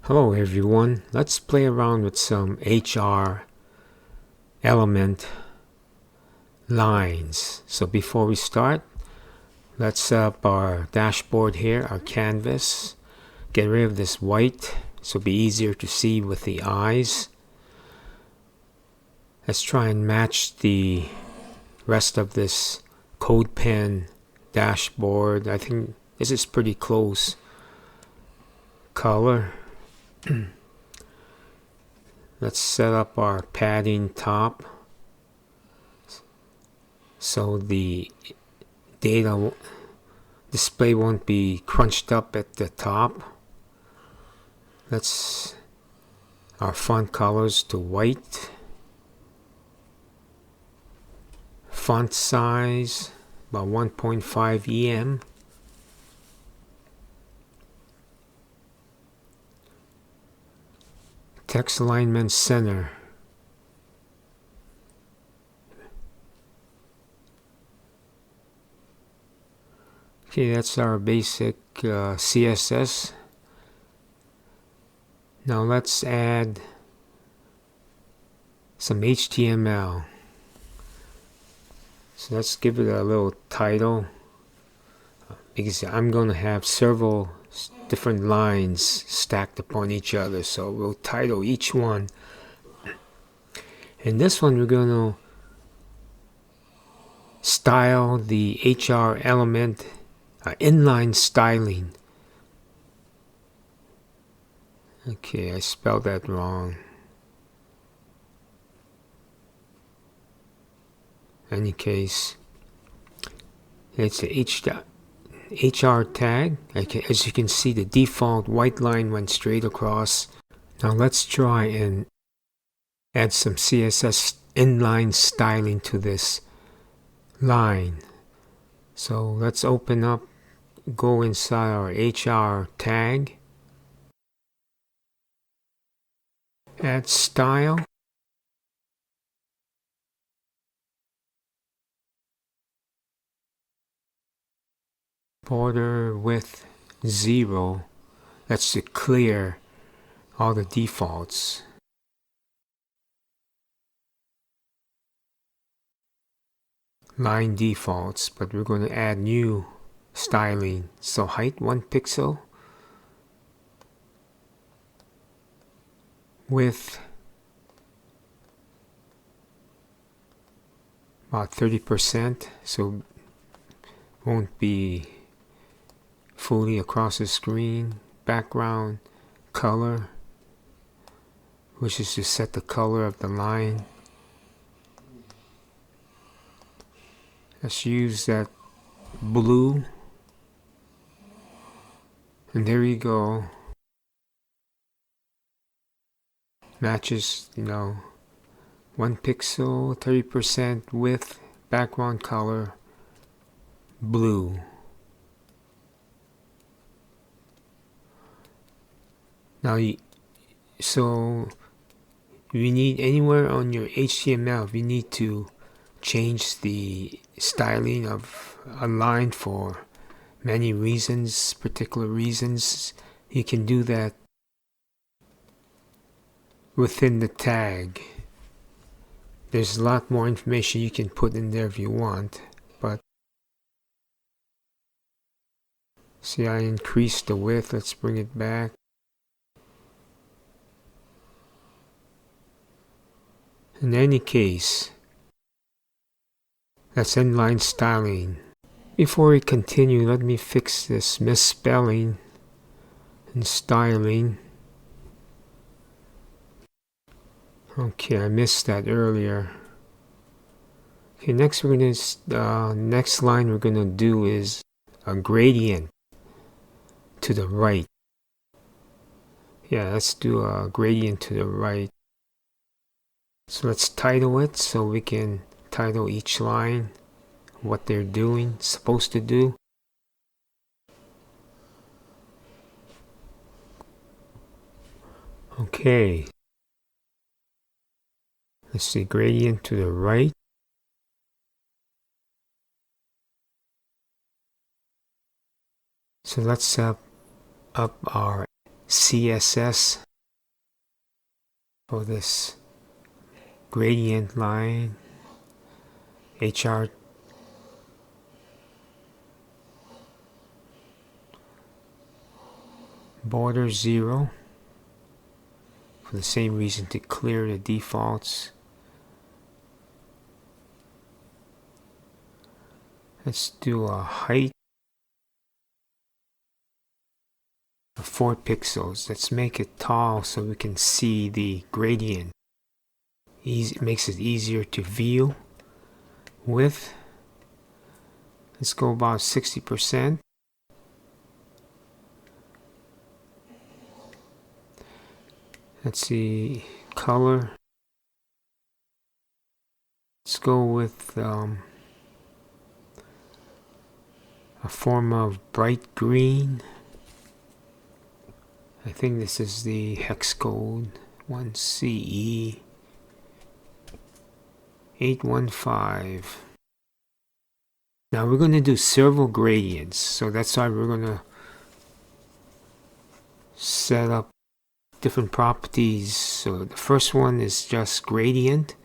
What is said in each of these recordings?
Hello everyone, let's play around with some HR element lines. So before we start, let's set up our dashboard here, our canvas. Get rid of this white so it'll be easier to see with the eyes. Let's try and match the rest of this code pen dashboard. I think this is pretty close color. Let's set up our padding top so the data display won't be crunched up at the top. Let's our font colors to white. Font size about 1.5 EM. Text alignment center. Okay, that's our basic CSS. Now let's add some HTML. So let's give it a little title, because I'm going to have several different lines stacked upon each other, so we'll title each one. And this one we're going to style the HR element inline styling. Okay, I spelled that wrong. In any case, it's the HR tag. Okay, as you can see, the default white line went straight across. Now let's try and add some CSS inline styling to this line. So let's open up, go inside our HR tag, add style, border width 0. That's to clear all the defaults. Line defaults, but we're going to add new styling. So height 1 pixel, width about 30%, so won't be fully across the screen. Background color, which is to set the color of the line. Let's use that blue, and there we go. Matches, 1 pixel, 30% width, background color blue. Now so we need, anywhere on your HTML, if you need to change the styling of a line for many reasons, particular reasons, you can do that within the tag. There's a lot more information you can put in there if you want, but see, I increased the width. Let's bring it back. In any case, that's inline styling. Before we continue, let me fix this misspelling in styling. Okay, I missed that earlier. Okay, next we're gonna next line we're gonna do is a gradient to the right. Yeah, let's do a gradient to the right. So let's title it so we can title each line what they're doing, supposed to do. Okay. Let's see, gradient to the right. So let's set up our CSS for this gradient line, HR border 0 for the same reason, to clear the defaults. Let's do a height of 4 pixels. Let's make it tall so we can see the gradient. It makes it easier to view. Width, let's go about 60%. Let's see, color. Let's go with a form of bright green. I think this is the hex code 1CE 815. Now we're going to do several gradients, so that's why we're going to set up different properties. So the first one is just gradient.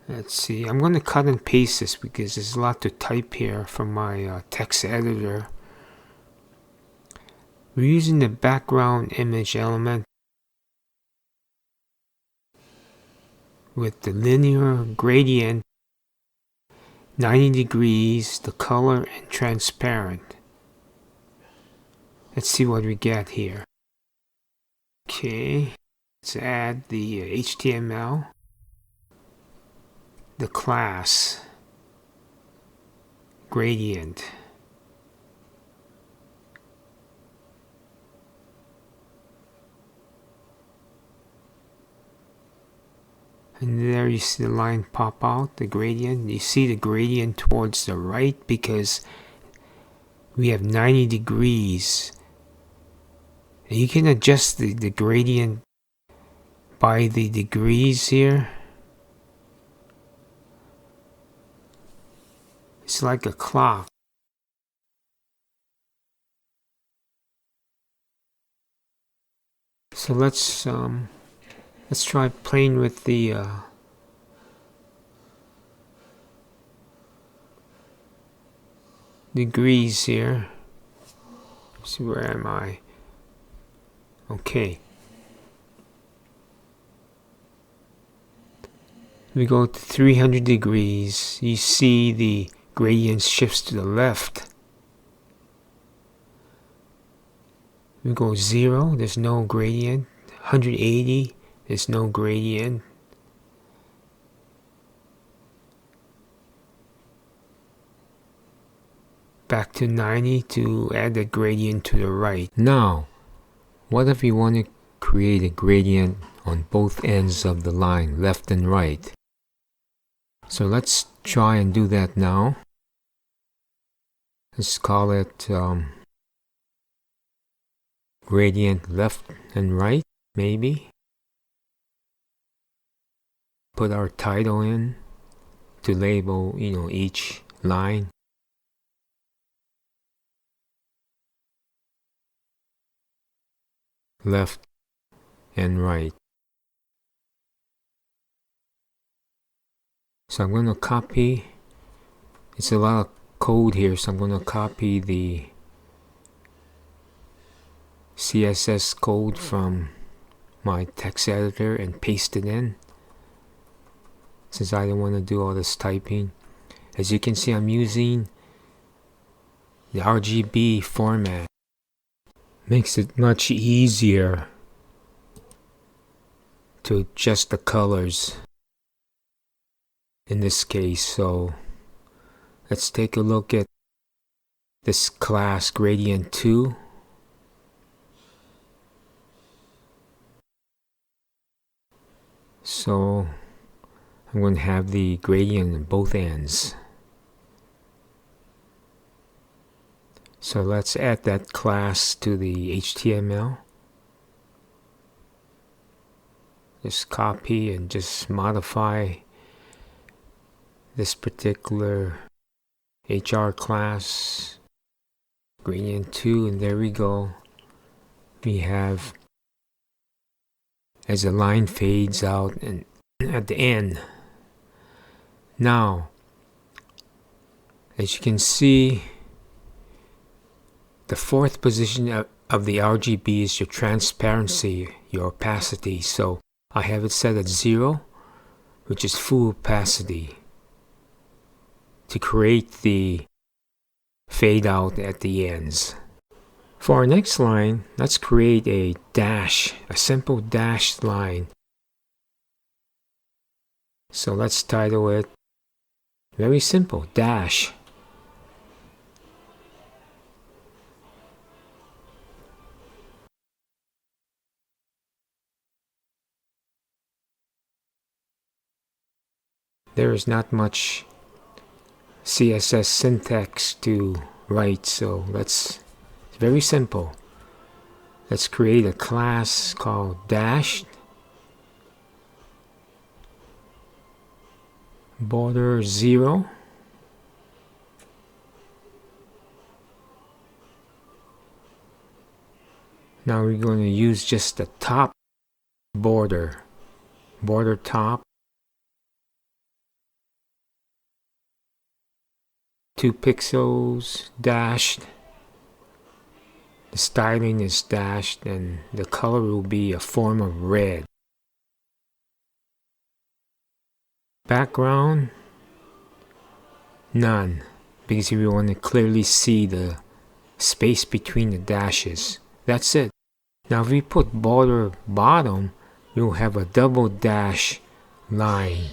Let's see, I'm going to cut and paste this because there's a lot to type here from my text editor. We're using the background image element with the linear gradient 90 degrees, the color, and transparent. Let's see what we get here. Okay, let's add the HTML, the class, gradient. And there you see the line pop out, the gradient. You see the gradient towards the right because we have 90 degrees. And you can adjust the gradient by the degrees here. It's like a clock. So let's try playing with the degrees here. Let's see, where am I? Okay. We go to 300 degrees. You see the gradient shifts to the left. We go 0, there's no gradient. 180, there's no gradient. Back to 90 to add the gradient to the right. Now, what if we want to create a gradient on both ends of the line, left and right? So let's try and do that now. Let's call it gradient left and right, maybe. Put our title in to label, each line. Left and right. So I'm going to copy. It's a lot of code here, so I'm going to copy the CSS code from my text editor and paste it in, since I don't want to do all this typing. As you can see, I'm using the RGB format. Makes it much easier to adjust the colors in this case. So let's take a look at this class gradient 2. So I'm going to have the gradient on both ends. So let's add that class to the HTML. Just copy and just modify this particular HR class, gradient 2, and there we go. We have, as the line fades out and at the end. Now, as you can see, the fourth position of the RGB is your transparency, your opacity. So I have it set at 0, which is full opacity, to create the fade out at the ends. For our next line, let's create a dash, a simple dashed line. So let's title it, very simple, dash. There is not much CSS syntax to write, so it's very simple. Let's create a class called dash, border 0, now we're going to use just the top border top, 2 pixels, dashed. The styling is dashed, and the color will be a form of red. Background, none, because we want to clearly see the space between the dashes. That's it. Now if we put border bottom, we'll have a double dash line.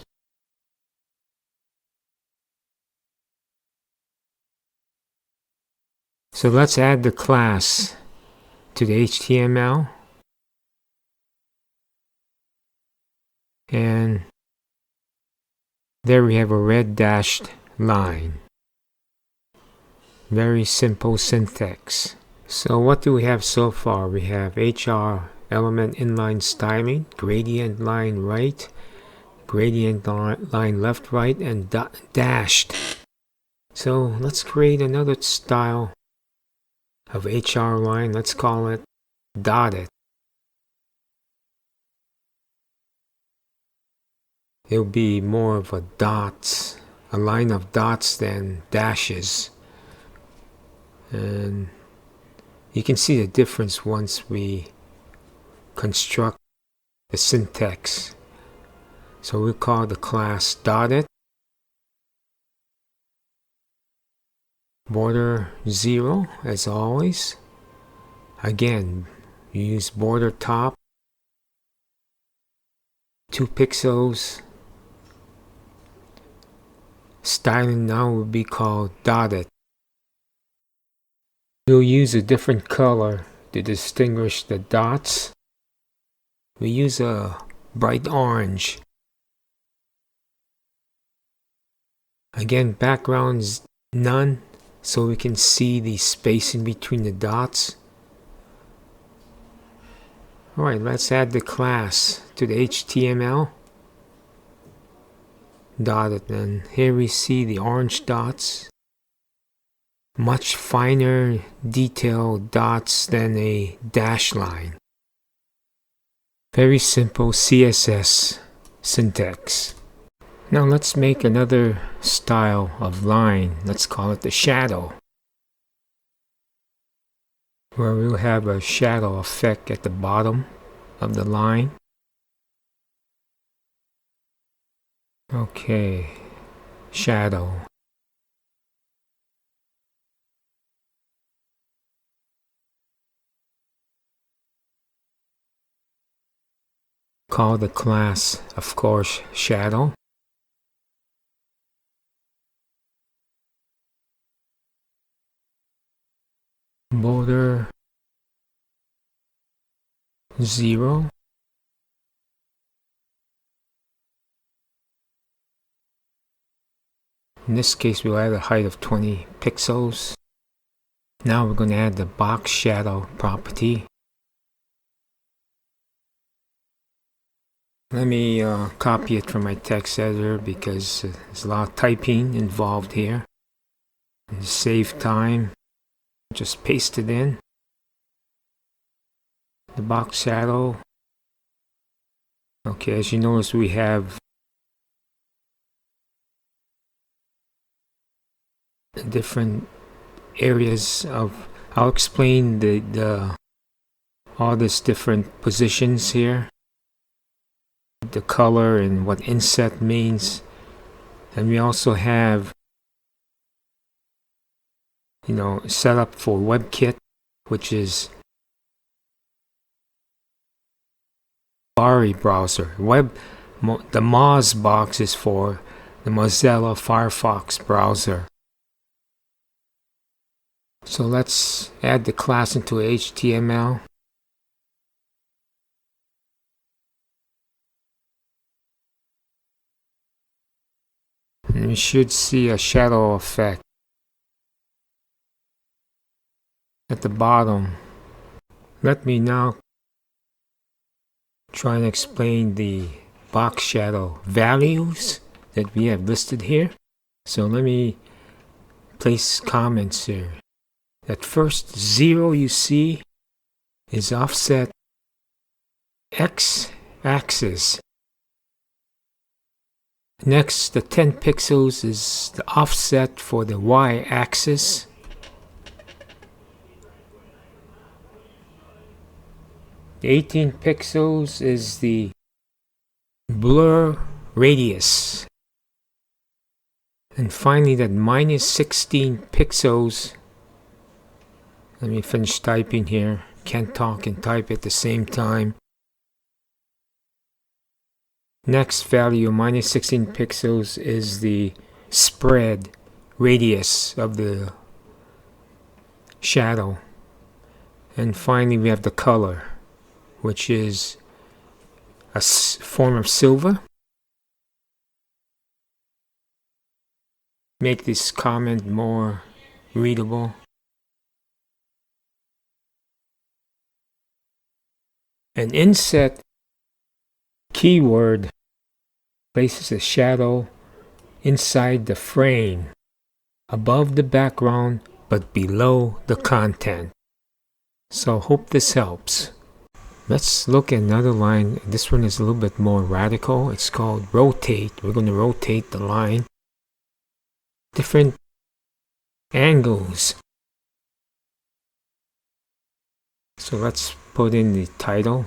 So let's add the class to the HTML, and there we have a red dashed line. Very simple syntax. So what do we have so far? We have HR element inline styling, gradient line right, gradient line left right, and dashed. So let's create another style of HR line. Let's call it dotted. It'll be more of a dots, a line of dots than dashes. And you can see the difference once we construct the syntax. So we'll call the class dotted, border 0 as always. Again, you use border top, 2 pixels. Styling now will be called dotted. We'll use a different color to distinguish the dots. We use a bright orange. Again, background's none, so we can see the spacing between the dots. Alright, let's add the class to the HTML. Dotted, and here we see the orange dots. Much finer detailed dots than a dash line. Very simple CSS syntax. Now let's make another style of line. Let's call it the shadow, where we'll have a shadow effect at the bottom of the line. Okay, shadow. Call the class, of course, shadow. Border 0. In this case, we'll add a height of 20 pixels. Now we're going to add the box shadow property. Let me copy it from my text editor because there's a lot of typing involved here. And to save time, just paste it in. The box shadow. Okay, as you notice, we have different areas of. I'll explain the all these different positions here, the color and what inset means, and we also have, set up for WebKit, which is Safari browser. The Moz box is for the Mozilla Firefox browser. So let's add the class into HTML. And we should see a shadow effect at the bottom. Let me now try and explain the box shadow values that we have listed here. So let me place comments here. That first 0 you see is offset x-axis. Next, the 10 pixels is the offset for the y-axis. The 18 pixels is the blur radius. And finally, that minus 16 pixels. Let me finish typing here. Can't talk and type at the same time. Next value, minus 16 pixels, is the spread radius of the shadow. And finally, we have the color, which is a form of silver. Make this comment more readable. An inset keyword places a shadow inside the frame, above the background, but below the content. So hope this helps. Let's look at another line. This one is a little bit more radical. It's called rotate. We're going to rotate the line. Different angles. So let's put in the title.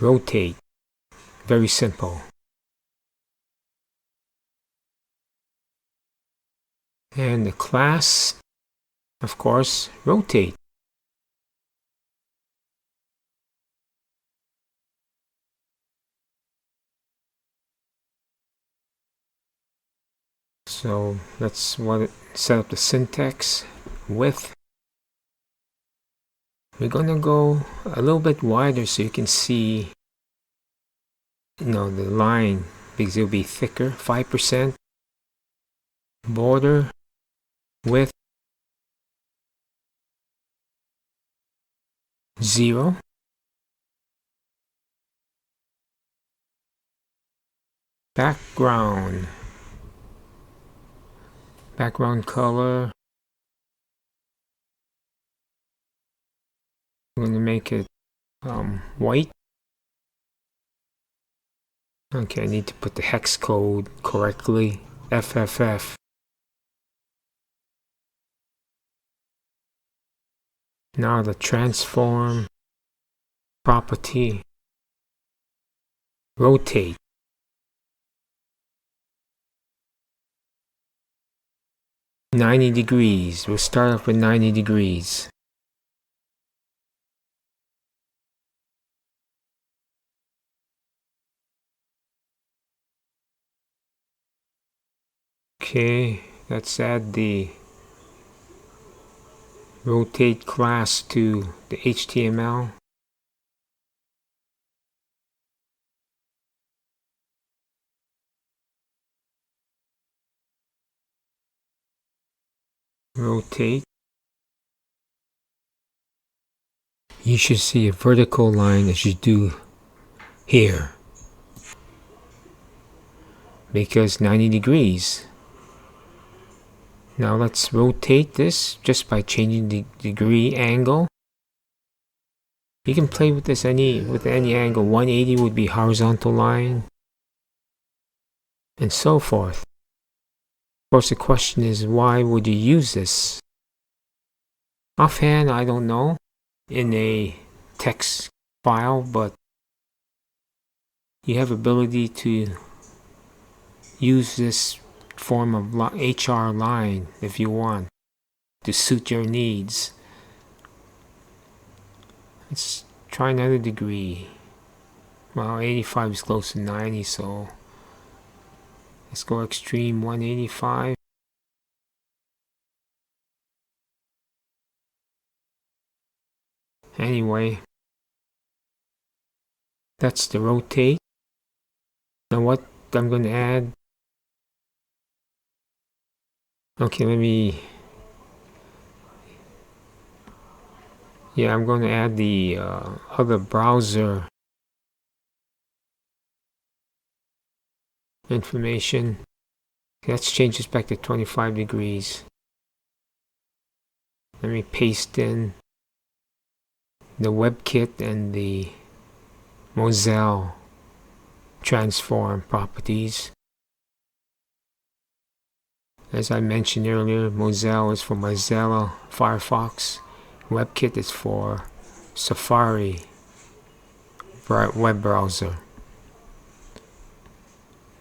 Rotate. Very simple. And the class, of course, rotate. So let's set up the syntax. Width. We're gonna go a little bit wider so you can see, the line, because it'll be thicker. 5%. Border width 0. Background color, I'm going to make it white. Okay, I need to put the hex code correctly. FFF. Now the transform property. Rotate. $90. We'll start off with 90 degrees. Okay, let's add the rotate class to the HTML. Rotate. You should see a vertical line as you do here, because 90 degrees. Now let's rotate this just by changing the degree angle. You can play with this with any angle. 180 would be horizontal line, and so forth. Of course, the question is, why would you use this? Offhand, I don't know in a text file, but you have ability to use this form of HR line if you want to suit your needs. Let's try another degree. Well, 85 is close to 90, so let's go extreme 185. Anyway, that's the rotate. Now what I'm going to add. Okay, I'm going to add the other browser information. Let's change this back to 25 degrees. Let me paste in the WebKit and the Mozilla transform properties. As I mentioned earlier, Mozilla is for Mozilla Firefox. WebKit is for Safari web browser.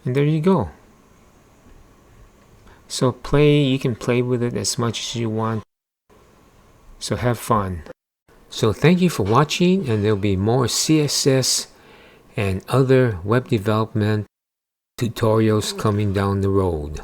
And there you go. So you can play with it as much as you want. So have fun. So thank you for watching, and there'll be more CSS and other web development tutorials coming down the road.